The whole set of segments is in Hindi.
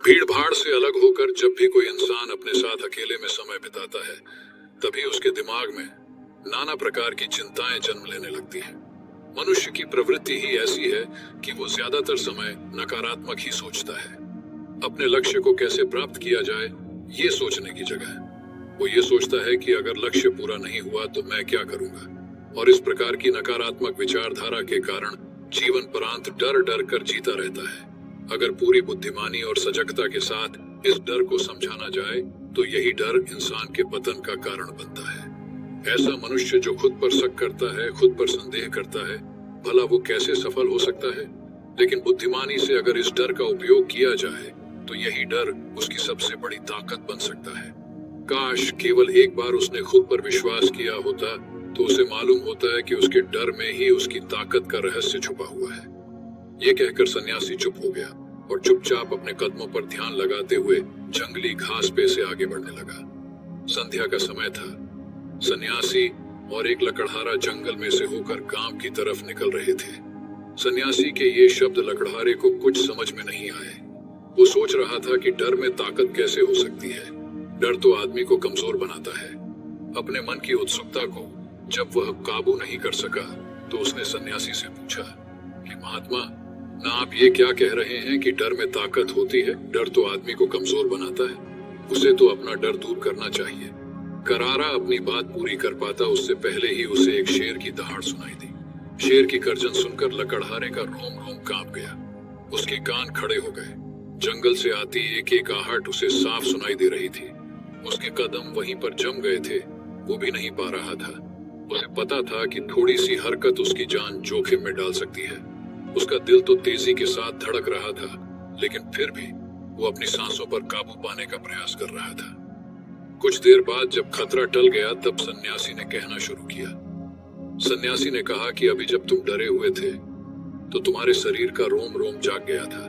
भीड़ भाड़ से अलग होकर जब भी कोई इंसान अपने साथ अकेले में समय बिताता है, तभी उसके दिमाग में नाना प्रकार की चिंताएं जन्म लेने लगती हैं। मनुष्य की प्रवृत्ति ही ऐसी है कि वो ज्यादातर समय नकारात्मक ही सोचता है। अपने लक्ष्य को कैसे प्राप्त किया जाए, ये सोचने की जगह वो ये सोचता है कि अगर लक्ष्य पूरा नहीं हुआ तो मैं क्या करूंगा। और इस प्रकार की नकारात्मक विचारधारा के कारण जीवन परांत डर डर कर जीता रहता है। अगर पूरी बुद्धिमानी और सजगता के साथ इस डर को समझाना जाए तो यही डर इंसान के पतन का कारण बनता है। ऐसा मनुष्य जो खुद पर शक करता है, खुद पर संदेह करता है, भला वो कैसे सफल हो सकता है। लेकिन बुद्धिमानी से अगर इस डर का उपयोग किया जाए तो यही डर उसकी सबसे बड़ी ताकत बन सकता है। काश केवल एक बार उसने खुद पर विश्वास किया होता तो उसे मालूम होता है कि उसके डर में ही उसकी ताकत का रहस्य छुपा हुआ है। ये कहकर सन्यासी चुप हो गया और चुपचाप अपने कदमों पर ध्यान लगाते हुए जंगली घास पे से आगे बढ़ने लगा। संध्या का समय था। सन्यासी और एक लकड़हारा जंगल में से होकर गांव की तरफ निकल रहे थे। सन्यासी के ये शब्द लकड़हारे को कुछ समझ में नहीं आए। वो सोच रहा था कि डर में ताकत कैसे हो सकती है। डर तो आदमी को कमजोर बनाता है। अपने मन की उत्सुकता को जब वह काबू नहीं कर सका तो उसने सन्यासी से पूछा कि महात्मा, ना आप ये क्या कह रहे हैं कि डर में ताकत होती है? डर तो आदमी को कमजोर बनाता है। उसे तो अपना डर दूर करना चाहिए। करारा अपनी बात पूरी कर पाता उससे पहले ही उसे एक शेर की दहाड़ सुनाई दी। शेर की गर्जन सुनकर लकड़हारे का रोम रोम कांप गया। उसके कान खड़े हो गए। जंगल से आती एक एक आहट उसे साफ सुनाई दे रही थी। उसके कदम वहीं पर जम गए थे, वो भी नहीं पा रहा था। उसे पता था कि थोड़ी सी हरकत उसकी जान जोखिम में डाल सकती है। उसका दिल तो तेजी के साथ धड़क रहा था, लेकिन फिर भी वो अपनी सांसों पर काबू पाने का प्रयास कर रहा था। कुछ देर बाद जब खतरा टल गया तब सन्यासी ने कहना शुरू किया। सन्यासी ने कहा कि अभी जब तुम डरे हुए थे तो तुम्हारे शरीर का रोम रोम जाग गया था।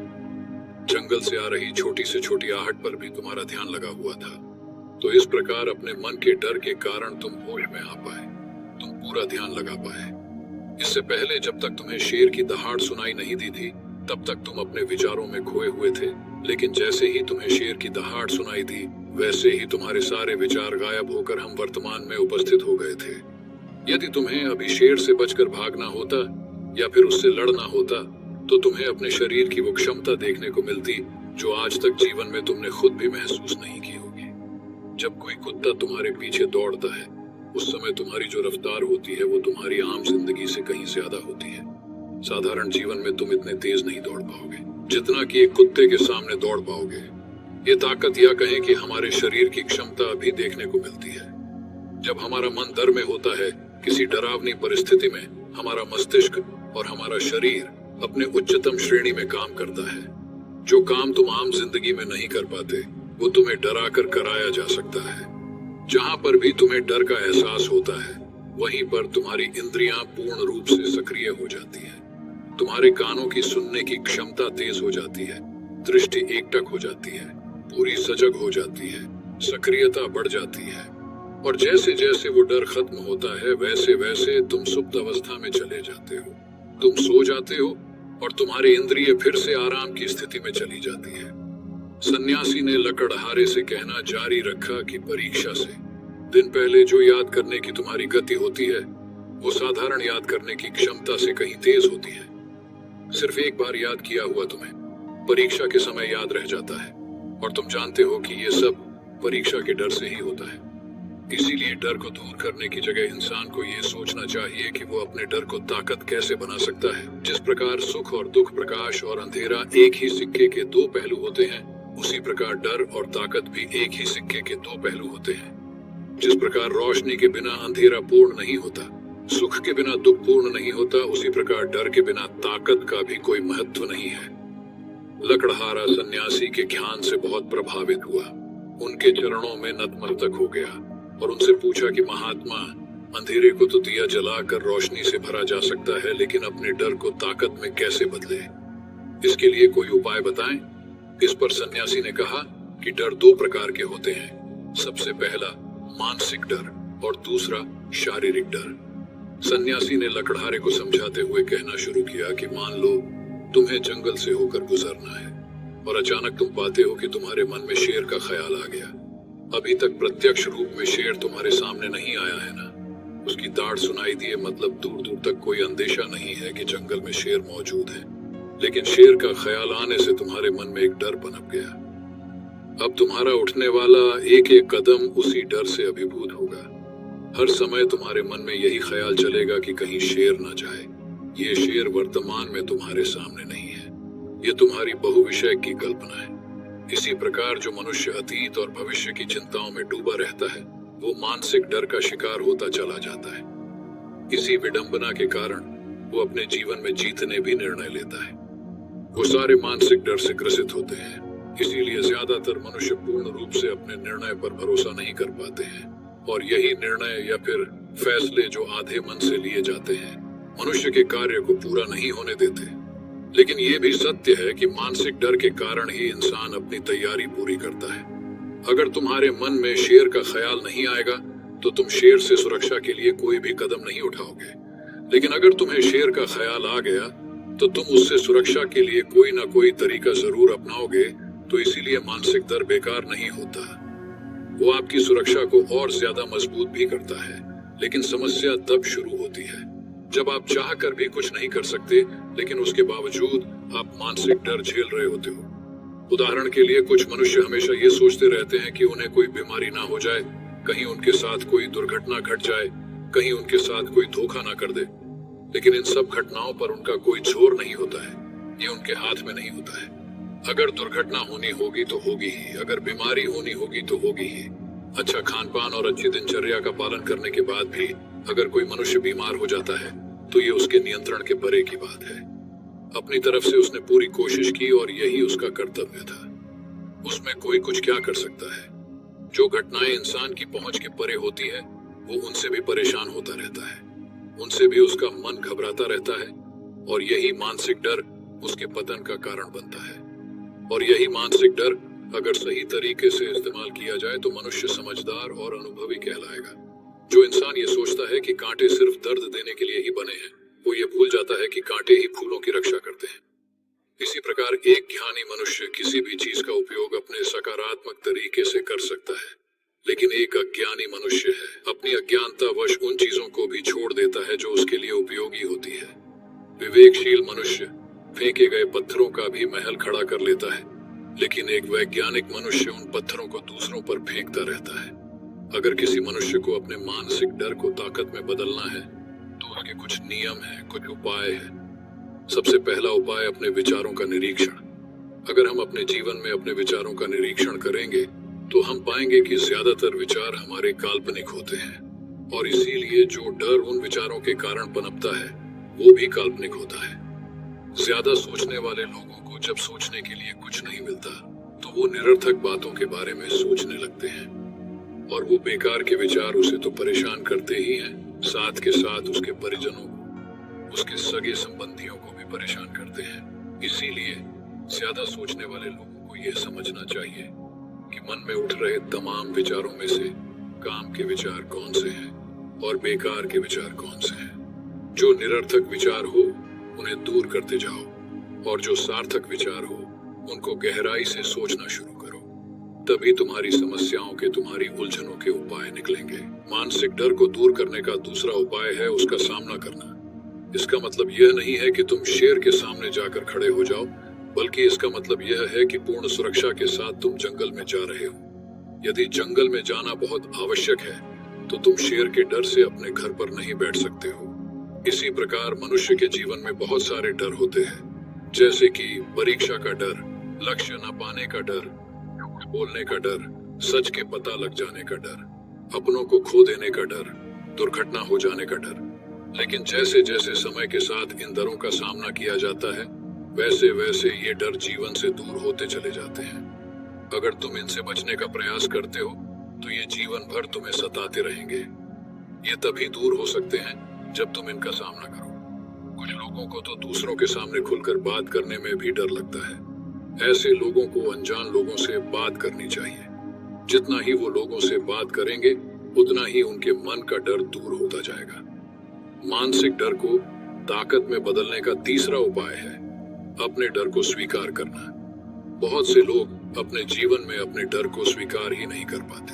जंगल से आ रही छोटी से छोटी आहट पर भी तुम्हारा ध्यान लगा हुआ था। तो इस प्रकार अपने मन के डर के कारण तुम होश में आ पाए, तुम पूरा ध्यान लगा पाए। इससे पहले जब तक तुम्हें शेर की दहाड़ सुनाई नहीं दी थी तब तक तुम अपने विचारों में खोए हुए थे। लेकिन जैसे ही तुम्हें शेर की दहाड़ सुनाई दी वैसे ही तुम्हारे सारे विचार गायब होकर हम वर्तमान में उपस्थित हो गए थे। यदि तुम्हें अभी शेर से बचकर भागना होता या फिर उससे लड़ना होता तो तुम्हें अपने शरीर की वो क्षमता देखने को मिलती जो आज तक जीवन में तुमने खुद भी महसूस नहीं की होगी। जब कोई कुत्ता तुम्हारे पीछे दौड़ता है उस समय तुम्हारी जो रफ्तार होती है वो तुम्हारी आम जिंदगी से कहीं ज्यादा होती है। साधारण जीवन में तुम इतने तेज नहीं दौड़ पाओगे जितना कि एक कुत्ते के सामने दौड़ पाओगे। ये ताकत या कहें कि हमारे शरीर की क्षमता अभी देखने को मिलती है। जब हमारा मन डर में होता है, किसी डरावनी परिस्थिति में, हमारा मस्तिष्क और हमारा शरीर अपने उच्चतम श्रेणी में काम करता है। जो काम तुम आम जिंदगी में नहीं कर पाते वो तुम्हें डरा कर कराया जा सकता है। जहां पर भी तुम्हें डर का एहसास होता है वहीं पर तुम्हारी इंद्रियां पूर्ण रूप से सक्रिय हो जाती है। तुम्हारे कानों की सुनने की क्षमता तेज हो जाती है, दृष्टि एकटक हो जाती है, पूरी सजग हो जाती है, सक्रियता बढ़ जाती है। और जैसे जैसे वो डर खत्म होता है वैसे वैसे तुम सुप्त अवस्था में चले जाते हो। तुम सो जाते हो और तुम्हारी इंद्रिय फिर से आराम की स्थिति में चली जाती है। सन्यासी ने लकड़हारे से कहना जारी रखा कि परीक्षा से दिन पहले जो याद करने की तुम्हारी गति होती है वो साधारण याद करने की क्षमता से कहीं तेज होती है। सिर्फ एक बार याद किया हुआ तुम्हें परीक्षा के समय याद रह जाता है और तुम जानते हो कि ये सब परीक्षा के डर से ही होता है। इसीलिए डर को दूर करने की जगह इंसान को ये सोचना चाहिए कि वो अपने डर को ताकत कैसे बना सकता है। जिस प्रकार सुख और दुख, प्रकाश और अंधेरा एक ही सिक्के के दो पहलू होते हैं, उसी प्रकार डर और ताकत भी एक ही सिक्के के दो पहलू होते हैं। जिस प्रकार रोशनी के बिना अंधेरा पूर्ण नहीं होता, सुख के बिना दुख पूर्ण नहीं होता, उसी प्रकार डर के बिना ताकत का भी कोई महत्व नहीं है। लकड़हारा सन्यासी के ज्ञान से बहुत प्रभावित हुआ, उनके चरणों में नतमस्तक हो गया और उनसे पूछा कि महात्मा, अंधेरे को तो दिया जलाकर रोशनी से भरा जा सकता है, लेकिन अपने डर को ताकत में कैसे बदले? इसके लिए कोई उपाय बताएं। इस पर सन्यासी ने कहा कि डर दो प्रकार के होते हैं। सबसे पहला मानसिक डर और दूसरा शारीरिक डर। सन्यासी ने लकड़हारे को समझाते हुए कहना शुरू किया कि मान लो तुम्हें जंगल से होकर गुजरना है और अचानक तुम पाते हो कि तुम्हारे मन में शेर का ख्याल आ गया। अभी तक प्रत्यक्ष रूप में शेर तुम्हारे सामने नहीं आया है ना, उसकी दाढ़ सुनाई दिए मतलब दूर दूर तक कोई अंदेशा नहीं है कि जंगल में शेर मौजूद है, लेकिन शेर का ख्याल आने से तुम्हारे मन में एक डर पनप गया। अब तुम्हारा उठने वाला एक एक कदम उसी डर से अभिभूत होगा। हर समय तुम्हारे मन में यही ख्याल चलेगा कि कहीं शेर न जाए। ये शेर वर्तमान में तुम्हारे सामने नहीं है, ये तुम्हारी बहुविषय की कल्पना है। इसी प्रकार जो मनुष्य अतीत और भविष्य की चिंताओं में डूबा रहता है, वो मानसिक डर का शिकार होता चला जाता है। इसी विडंबना के कारण वो अपने जीवन में जीतने भी निर्णय लेता है। वो सारे मानसिक डर से ग्रसित होते हैं, इसीलिए ज्यादातर मनुष्य पूर्ण रूप से अपने निर्णय पर भरोसा नहीं कर पाते हैं, और यही निर्णय या फिर फैसले जो आधे मन से लिए जाते हैं मनुष्य के कार्य को पूरा नहीं होने देते। लेकिन ये भी सत्य है कि मानसिक डर के कारण ही इंसान अपनी तैयारी पूरी करता है। अगर तुम्हारे मन में शेर का ख्याल नहीं आएगा तो तुम शेर से सुरक्षा के लिए कोई भी कदम नहीं उठाओगे, लेकिन अगर तुम्हें शेर का ख्याल आ गया तो तुम उससे सुरक्षा के लिए कोई ना कोई तरीका जरूर अपनाओगे। तो इसीलिए मानसिक डर बेकार नहीं होता, वो आपकी सुरक्षा को और ज्यादा मजबूत भी करता है। लेकिन समस्या तब शुरू होती है जब आप चाह कर भी कुछ नहीं कर सकते, लेकिन उसके बावजूद आप मानसिक डर झेल रहे होते हो। उदाहरण के लिए कुछ मनुष्य हमेशा ये सोचते रहते हैं कि उन्हें कोई बीमारी ना हो जाए, कहीं उनके साथ कोई दुर्घटना घट जाए, कहीं उनके साथ कोई धोखा ना कर दे। लेकिन इन सब घटनाओं पर उनका कोई जोर नहीं होता है, ये उनके हाथ में नहीं होता है। अगर दुर्घटना होनी होगी तो होगी ही, अगर बीमारी होनी होगी तो होगी ही। अच्छा खान पान और अच्छी दिनचर्या का पालन करने के बाद भी अगर कोई मनुष्य बीमार हो जाता है तो ये उसके नियंत्रण के परे की बात है। अपनी तरफ से उसने पूरी कोशिश की और यही उसका कर्तव्य था। उसमें कोई कुछ क्या कर सकता है। जो घटनाएं इंसान की पहुंच के परे होती है वो उनसे भी परेशान होता रहता है, उनसे भी उसका मन घबराता रहता है, और यही मानसिक डर उसके पतन का कारण बनता है। और यही मानसिक डर अगर सही तरीके से इस्तेमाल किया जाए तो मनुष्य समझदार और अनुभवी कहलाएगा। जो इंसान ये सोचता है कि कांटे सिर्फ दर्द देने के लिए ही बने हैं, वो ये भूल जाता है कि कांटे ही फूलों की रक्षा करते हैं। इसी प्रकार एक ज्ञानी मनुष्य किसी भी चीज का उपयोग अपने सकारात्मक तरीके से कर सकता है, लेकिन एक अज्ञानी मनुष्य है अपनी अज्ञानतावश उन चीजों को भी छोड़ देता है जो उसके लिए उपयोगी होती है। विवेकशील मनुष्य फेंके गए पत्थरों का भी महल खड़ा कर लेता है, लेकिन एक वैज्ञानिक मनुष्य उन पत्थरों को दूसरों पर फेंकता रहता है। अगर किसी मनुष्य को अपने मानसिक डर को ताकत में बदलना है तो उसके कुछ नियम हैं, कुछ उपाय हैं। सबसे पहला उपाय अपने विचारों का निरीक्षण। अगर हम अपने जीवन में अपने विचारों का निरीक्षण करेंगे तो हम पाएंगे कि ज्यादातर विचार हमारे काल्पनिक होते हैं, और इसीलिए जो डर उन विचारों के कारण पनपता है वो भी काल्पनिक होता है। ज्यादा सोचने वाले लोगों को जब सोचने के लिए कुछ नहीं मिलता तो वो निरर्थक बातों के बारे में सोचने लगते हैं, और वो बेकार के विचार उसे तो परेशान करते ही हैं, साथ के साथ उसके परिजनों को, उसके सगे संबंधियों को भी परेशान करते हैं। इसीलिए ज्यादा सोचने वाले लोगों को यह समझना चाहिए कि मन में उठ रहे तमाम विचारों में से काम के विचार कौन से हैं और बेकार के विचार कौन से हैं। जो निरर्थक विचार हो उन्हें दूर करते जाओ, और जो सार्थक विचार हो उनको गहराई से सोचना शुरू करो। तभी तुम्हारी समस्याओं के, तुम्हारी उलझनों के उपाय निकलेंगे। मानसिक डर को दूर करने का दूसरा उपाय है उसका सामना करना। इसका मतलब यह नहीं है कि तुम शेर के सामने जाकर खड़े हो जाओ, बल्कि इसका मतलब यह है कि पूर्ण सुरक्षा के साथ तुम जंगल में जा रहे हो। यदि जंगल में जाना बहुत आवश्यक है तो तुम शेर के डर से अपने घर पर नहीं बैठ सकते हो। इसी प्रकार मनुष्य के जीवन में बहुत सारे डर होते हैं, जैसे कि परीक्षा का डर, लक्ष्य न पाने का डर, बोलने का डर, सच के पता लग जाने का डर, अपनों को खो देने का डर, दुर्घटना हो जाने का डर। लेकिन जैसे जैसे समय के साथ इन डरों का सामना किया जाता है वैसे वैसे ये डर जीवन से दूर होते चले जाते हैं। अगर तुम इनसे बचने का प्रयास करते हो तो ये जीवन भर तुम्हें सताते रहेंगे। ये तभी दूर हो सकते हैं जब तुम इनका सामना करो। कुछ लोगों को तो दूसरों के सामने खुलकर बात करने में भी डर लगता है। ऐसे लोगों को अनजान लोगों से बात करनी चाहिए। जितना ही वो लोगों से बात करेंगे उतना ही उनके मन का डर दूर होता जाएगा। मानसिक डर को ताकत में बदलने का तीसरा उपाय है अपने डर को स्वीकार करना। बहुत से लोग अपने जीवन में अपने डर को स्वीकार ही नहीं कर पाते।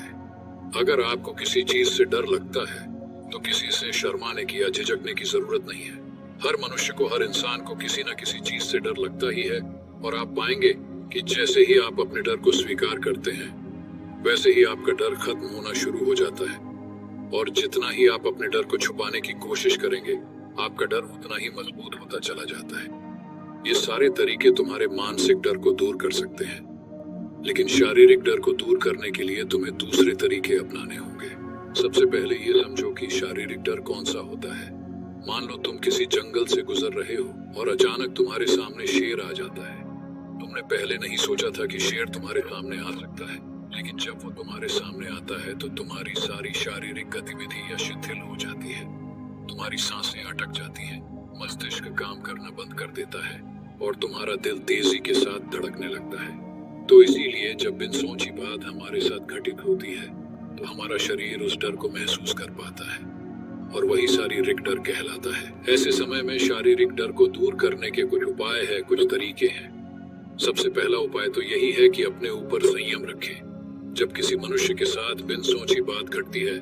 अगर आपको किसी चीज से डर लगता है तो किसी से शर्माने की या झिझकने की जरूरत नहीं है। हर मनुष्य को, हर इंसान को किसी न किसी चीज से डर लगता ही है, और आप पाएंगे कि जैसे ही आप अपने डर को स्वीकार करते हैं वैसे ही आपका डर खत्म होना शुरू हो जाता है। और जितना ही आप अपने डर को छुपाने की कोशिश करेंगे आपका डर उतना ही मजबूत होता चला जाता है। ये सारे तरीके तुम्हारे मानसिक डर को दूर कर सकते हैं, लेकिन शारीरिक डर को दूर करने के लिए तुम्हें दूसरे तरीके अपनाने होंगे। सबसे पहले ये समझो कि शारीरिक डर कौन सा होता है। मान लो तुम किसी जंगल से गुजर रहे हो और अचानक तुम्हारे सामने शेर आ जाता है। तुमने पहले नहीं सोचा था कि शेर तुम्हारे सामने आ सकता है, लेकिन जब वो तुम्हारे सामने आता है तो तुम्हारी सारी शारीरिक गतिविधि या शिथिल हो जाती है। तुम्हारी सांसें अटक जाती हैं, मस्तिष्क काम करना बंद कर देता है और तुम्हारा दिल तेजी के साथ धड़कने लगता है। तो इसीलिए जब बिन सोची बात हमारे साथ घटित होती है तो हमारा शरीर उस डर को महसूस कर पाता है, और वही शारीरिक डर कहलाता है। ऐसे समय में शारीरिक डर को दूर करने के कुछ उपाय है, कुछ तरीके हैं। सबसे पहला उपाय तो यही है कि अपने ऊपर संयम रखें। जब किसी मनुष्य के साथ बिन सोची बात घटती है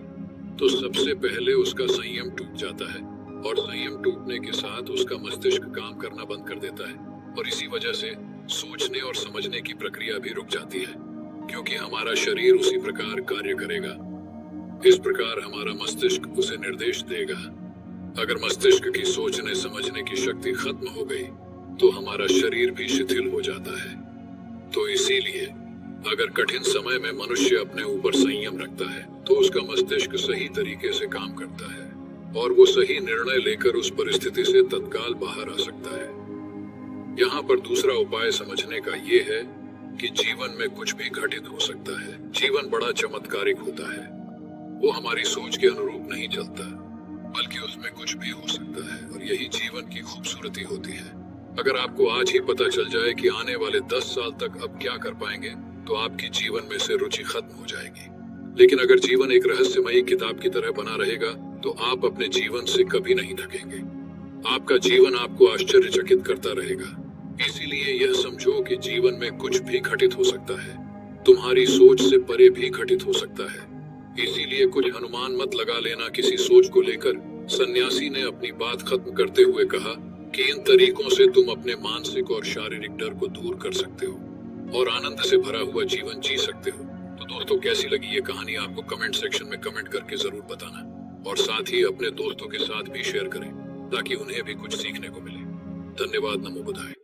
तो सबसे पहले उसका संयम टूट जाता है, और संयम टूटने के साथ उसका मस्तिष्क काम करना बंद कर देता है, और इसी वजह से सोचने और समझने की प्रक्रिया भी रुक जाती है, क्योंकि हमारा शरीर उसी प्रकार कार्य करेगा। इस प्रकार हमारा मस्तिष्क उसे निर्देश देगा। अगर मस्तिष्क की सोचने समझने की शक्ति खत्म हो गई तो हमारा शरीर भी शिथिल हो जाता है। तो इसीलिए अगर कठिन समय में मनुष्य अपने ऊपर संयम रखता है तो उसका मस्तिष्क सही तरीके से काम करता है और वो सही निर्णय लेकर उस परिस्थिति से तत्काल बाहर आ सकता है। यहाँ पर दूसरा उपाय समझने का ये है कि जीवन में कुछ भी घटित हो सकता है। जीवन बड़ा चमत्कारिक होता है, वो हमारी सोच के अनुरूप नहीं चलता, बल्कि उसमें कुछ भी हो सकता है, और यही जीवन की खूबसूरती होती है। अगर आपको आज ही पता चल जाए कि आने वाले 10 साल तक अब क्या कर पाएंगे तो आपकी जीवन में से रुचि खत्म हो जाएगी। लेकिन अगर जीवन एक रहस्यमयी किताब की तरह बना रहेगा तो आप अपने जीवन से कभी नहीं थकेंगे। आपका जीवन आपको आश्चर्यचकित करता रहेगा। इसीलिए यह समझो कि जीवन में कुछ भी घटित हो सकता है, तुम्हारी सोच से परे भी घटित हो सकता है। इसीलिए कुछ अनुमान मत लगा लेना किसी सोच को लेकर। सन्यासी ने अपनी बात खत्म करते हुए कहा कि इन तरीकों से तुम अपने मानसिक और शारीरिक डर को दूर कर सकते हो और आनंद से भरा हुआ जीवन जी सकते हो। तो दोस्तों, कैसी लगी ये कहानी आपको कमेंट सेक्शन में कमेंट करके जरूर बताना, और साथ ही अपने दोस्तों के साथ भी शेयर करें ताकि उन्हें भी कुछ सीखने को मिले। धन्यवाद। नमो बुद्धाय।